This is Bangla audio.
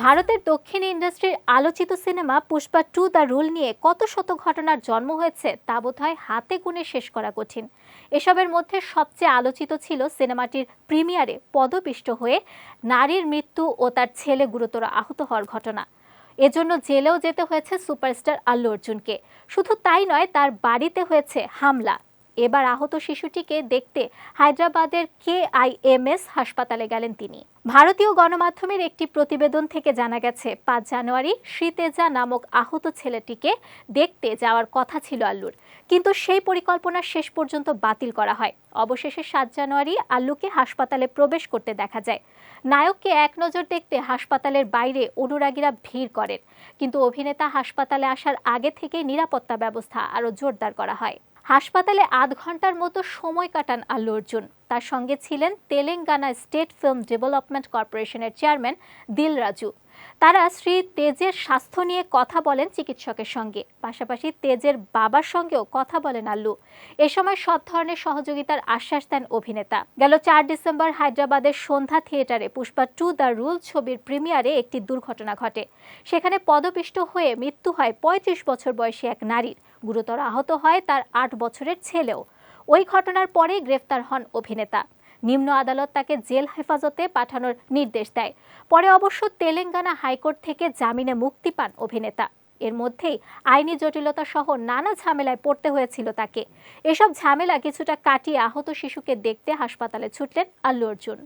ভারতের দক্ষিণ ইন্ডাস্ট্রির আলোচিত সিনেমা পুষ্পা 2 দ্য রুল নিয়ে কত শত ঘটনার জন্ম হয়েছে তা বোধহয় হাতে গুণে শেষ করা কঠিন। এসবের মধ্যে সবচেয়ে আলোচিত ছিল সিনেমাটির প্রিমিয়ারে পদপিষ্ট হয়ে নারীর মৃত্যু ও তার ছেলে গুরুতর আহত হওয়ার ঘটনা। এজন্য জেলেও যেতে হয়েছে সুপারস্টার আল্লু অর্জুনকে। শুধু তাই নয়, তার বাড়িতে হয়েছে হামলা। এবার আহত শিশুটিকে দেখতে হায়দ্রাবাদের KIMS হাসপাতালে গেলেন তিনি। ভারতীয় গণমাধ্যমের একটি প্রতিবেদন থেকে জানা গেছে 5 জানুয়ারি শ্রীতেজা নামক আহত ছেলেটিকে দেখতে যাওয়ার কথা ছিল আল্লুর, কিন্তু সেই পরিকল্পনা শেষ পর্যন্ত বাতিল করা হয়। অবশেষে 7 জানুয়ারি আল্লুকে হাসপাতালে প্রবেশ করতে দেখা যায়। নায়ককে এক নজর দেখতে হাসপাতালের বাইরে অনুরাগীরা ভিড় করেন, কিন্তু অভিনেতা হাসপাতালে আসার আগে থেকেই নিরাপত্তা ব্যবস্থা আরও জোরদার করা হয়। হাসপাতালে আধ ঘন্টার মতো সময় কাটান আল্লু অর্জুন। তার সঙ্গে ছিলেন তেলেঙ্গানা স্টেট ফিল্ম ডেভেলপমেন্ট কর্পোরেশনের চেয়ারম্যান দিল রাজু। তারা শ্রী তেজের স্বাস্থ্য নিয়ে কথা বলেন চিকিৎসকের সঙ্গে, পাশাপাশি তেজের বাবার সঙ্গেও কথা বলেন আল্লু। এ সময় সব ধরনের সহযোগিতার আশ্বাস দেন অভিনেতা। গেল 4 ডিসেম্বর হায়দ্রাবাদের সন্ধ্যা থিয়েটারে পুষ্পা 2 দ্য রুল ছবির প্রিমিয়ারে একটি দুর্ঘটনা ঘটে। সেখানে পদপিষ্ট হয়ে মৃত্যু হয় 35 বছর বয়সী এক নারীর। গুরুতর আহত হয় তার 8 বছরের ছেলেও। ওই ঘটনার পরেই গ্রেফতার হন অভিনেতা। নিম্ন আদালত তাকে জেল হেফাজতে পাঠানোর নির্দেশ দেয়। পরে অবশ্য তেলেঙ্গানা হাইকোর্ট থেকে জামিনে মুক্তি পান অভিনেতা। এর মধ্যেই আইনি জটিলতা সহ নানা ঝামেলায় পড়তে হয়েছিল তাকে। এসব ঝামেলা কিছুটা কাটিয়ে আহত শিশুকে দেখতে হাসপাতালে ছুটলেন আল্লু অর্জুন।